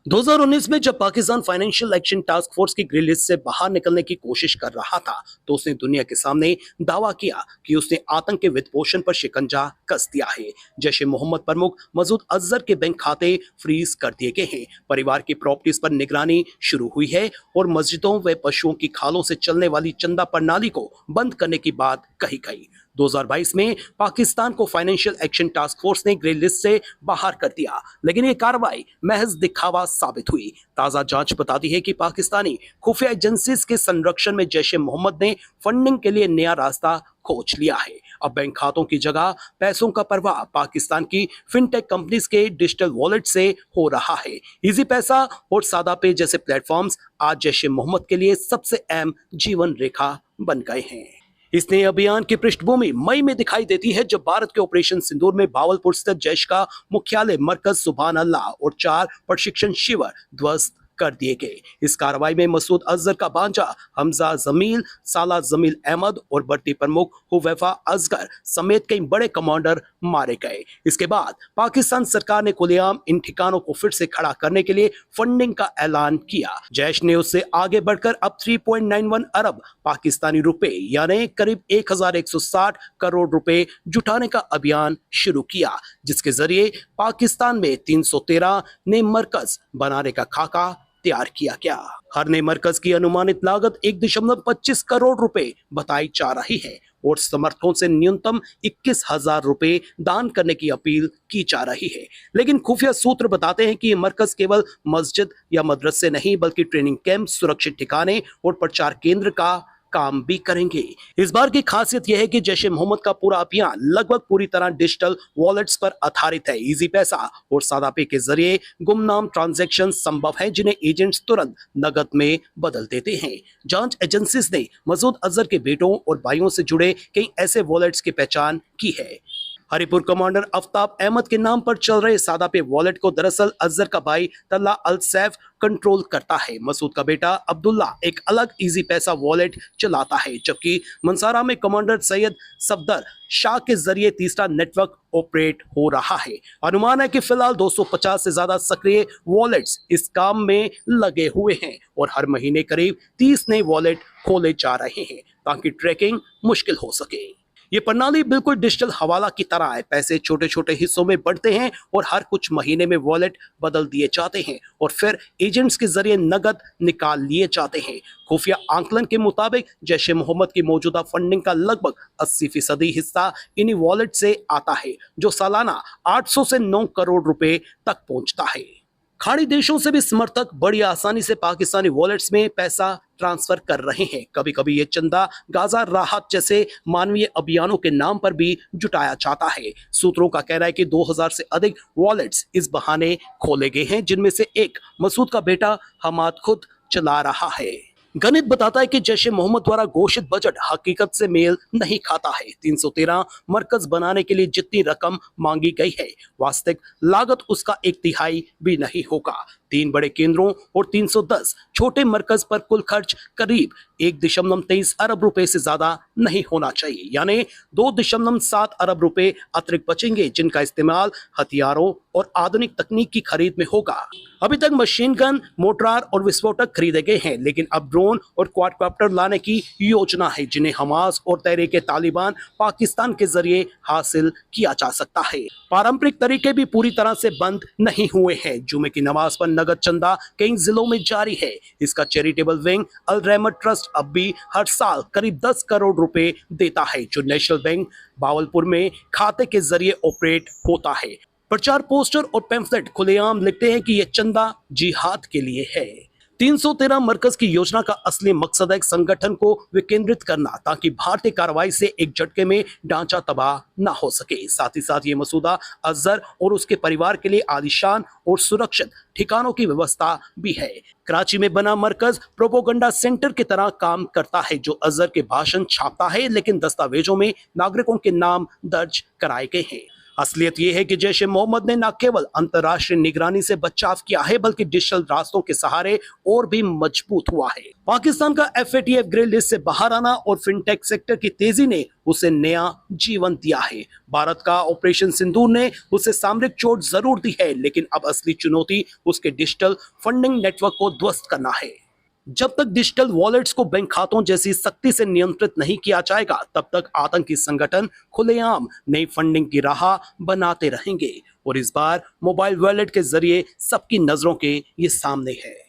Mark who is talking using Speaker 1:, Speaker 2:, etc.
Speaker 1: 2019 में जब Pakistan financial action task force की ग्रे लिस्ट से बाहर निकलने की कोशिश कर रहा था तो उसने दुनिया के सामने दावा किया कि उसने आतंक के वित्त पोषण पर शिकंजा कस दिया है। जैश ए मोहम्मद प्रमुख मसूद अजहर के बैंक खाते फ्रीज कर दिए गए हैं, परिवार की प्रॉपर्टीज पर निगरानी शुरू हुई है और मस्जिदों व पशुओं की खालों से चलने वाली चंदा प्रणाली को बंद करने की बात कही गई। 2022 में पाकिस्तान को फाइनेंशियल एक्शन टास्क फोर्स ने ग्रे लिस्ट से बाहर कर दिया, लेकिन ये कार्रवाई महज दिखावा साबित हुई। ताजा जांच बताती है कि पाकिस्तानी खुफिया एजेंसीज के संरक्षण में जैश ए मोहम्मद ने फंडिंग के लिए नया रास्ता खोज लिया है। अब बैंक खातों की जगह पैसों का प्रवाह पाकिस्तान की फिनटेक कंपनीज के डिजिटल वॉलेट से हो रहा है। इजी पैसा और सादा पे जैसे प्लेटफॉर्म्स आज जैश ए मोहम्मद के लिए सबसे अहम जीवन रेखा बन गए हैं। इस नए अभियान की पृष्ठभूमि मई में दिखाई देती है, जब भारत के ऑपरेशन सिंदूर में भावलपुर स्थित जैश का मुख्यालय मरकज सुभान अल्लाह और 4 प्रशिक्षण शिविर ध्वस्त कर दिए गए। इस कार्रवाई में मसूद अजहर का भांजा हमजा जमील, साला जमील अहमद और बढ़ती प्रमुख हुवैफा असगर समेत कई बड़े कमांडर मारे गए। इसके बाद पाकिस्तान सरकार ने खुलेआम इन ठिकानों को फिर से खड़ा करने के लिए फंडिंग का ऐलान किया। जैश ने उससे आगे बढ़कर अब 3.91 अरब पाकिस्तानी रुपए यानी करीब 1160 करोड़ रुपए जुटाने का अभियान शुरू किया, जिसके जरिए पाकिस्तान में 313 नए मरकज बनाने का खाका तैयार किया गया। हर नए मरकज की अनुमानित लागत 1.25 करोड़ रुपए बताई जा रही है और समर्थकों से न्यूनतम 21,000 रुपए दान करने की अपील की जा रही है। लेकिन खुफिया सूत्र बताते हैं कि ये मरकज केवल मस्जिद या मदरसे नहीं बल्कि ट्रेनिंग कैंप, सुरक्षित ठिकाने और प्रचार केंद्र का काम भी करेंगे। इस बार की खासियत यह है कि जैश ए मोहम्मद का पूरा अभियान लगभग पूरी तरह डिजिटल वॉलेट्स पर आधारित है। इजी पैसा और सादा पे के जरिए गुमनाम ट्रांजैक्शन संभव है, जिन्हें एजेंट्स तुरंत नकद में बदल देते हैं। जांच एजेंसीज ने मसूद अजहर के बेटों और भाइयों से जुड़े कई ऐसे वॉलेट्स की पहचान की है। हरिपुर कमांडर आफ्ताब अहमद के नाम पर चल रहे सादा पे वॉलेट को दरअसल अजहर का भाई तल्ला अल सैफ कंट्रोल करता है। मसूद का बेटा अब्दुल्ला एक अलग इजी पैसा वॉलेट चलाता है, जबकि मंसारा में कमांडर सैयद सफदर शाह के जरिए तीसरा नेटवर्क ऑपरेट हो रहा है। अनुमान है कि फिलहाल 250 से ज्यादा सक्रिय वॉलेट्स इस काम में लगे हुए हैं और हर महीने करीब 30 नए वॉलेट खोले जा रहे हैं ताकि ट्रैकिंग मुश्किल हो सके। ये प्रणाली बिल्कुल डिजिटल हवाला की तरह है। पैसे छोटे छोटे हिस्सों में बढ़ते हैं और हर कुछ महीने में वॉलेट बदल दिए जाते हैं और फिर एजेंट्स के जरिए नगद निकाल लिए जाते हैं। खुफिया आंकलन के मुताबिक जैश ए मोहम्मद की मौजूदा फंडिंग का लगभग 80% हिस्सा इन्हीं वॉलेट से आता है, जो सालाना 800 से 9 करोड़ रुपए तक पहुंचता है। खाड़ी देशों से भी समर्थक बड़ी आसानी से पाकिस्तानी वॉलेट्स में पैसा ट्रांसफर कर रहे हैं। कभी कभी ये चंदा गाजा राहत जैसे मानवीय अभियानों के नाम पर भी जुटाया जाता है। सूत्रों का कहना है कि 2000 से अधिक वॉलेट्स इस बहाने खोले गए हैं, जिनमें से एक मसूद का बेटा हमाद खुद चला रहा है। गणित बताता है कि जैश ए मोहम्मद द्वारा घोषित बजट हकीकत से मेल नहीं खाता है। 313 मरकज बनाने के लिए जितनी रकम मांगी गई है, वास्तविक लागत उसका 1/3 भी नहीं होगा। 3 बड़े केंद्रों और 310 छोटे मरकज पर कुल खर्च करीब 1.23 अरब रुपए से ज्यादा नहीं होना चाहिए, यानी 2.7 अरब रुपए अतिरिक्त बचेंगे, जिनका इस्तेमाल हथियारों और आधुनिक तकनीक की खरीद में होगा। अभी तक मशीन गन, मोर्टार और विस्फोटक खरीदे गए हैं, लेकिन अब ड्रोन और क्वाडकॉप्टर लाने की योजना है, जिन्हें हमास और तहरीक तालिबान पाकिस्तान के जरिए हासिल किया जा सकता है। पारंपरिक तरीके भी पूरी तरह से बंद नहीं हुए हैं। जुमे की नमाज पर नगद चंदा कई जिलों में जारी है। इसका चैरिटेबल विंग अल रहमत ट्रस्ट अब भी हर साल करीब 10 करोड़ रुपए देता है, जो नेशनल बैंक भावलपुर में खाते के जरिए ऑपरेट होता है। प्रचार पोस्टर और पैम्फलेट खुलेआम लिखते हैं कि यह चंदा जिहाद के लिए है। 313 मरकज की योजना का असली मकसद है संगठन को विकेंद्रित करना, ताकि भारतीय कार्रवाई से एक झटके में ढांचा तबाह न हो सके। साथ ही साथ ये मसूदा अजहर और उसके परिवार के लिए आलीशान और सुरक्षित ठिकानों की व्यवस्था भी है। कराची में बना मरकज प्रोपोगंडा सेंटर की तरह काम करता है, जो अजहर के भाषण छापता है, लेकिन दस्तावेजों में नागरिकों के नाम दर्ज कराए गए हैं। असलियत ये है कि जैश ए मोहम्मद ने न केवल अंतर्राष्ट्रीय निगरानी से बचाव किया है बल्कि डिजिटल रास्तों के सहारे और भी मजबूत हुआ है। पाकिस्तान का FATF ग्रे लिस्ट से बाहर आना और फिनटेक सेक्टर की तेजी ने उसे नया जीवन दिया है। भारत का ऑपरेशन सिंदूर ने उसे सामरिक चोट जरूर दी है, लेकिन अब असली चुनौती उसके डिजिटल फंडिंग नेटवर्क को ध्वस्त करना है। जब तक डिजिटल वॉलेट्स को बैंक खातों जैसी सख्ती से नियंत्रित नहीं किया जाएगा, तब तक आतंकी संगठन खुलेआम नई फंडिंग की राह बनाते रहेंगे। और इस बार मोबाइल वॉलेट के जरिए सबकी नजरों के ये सामने है।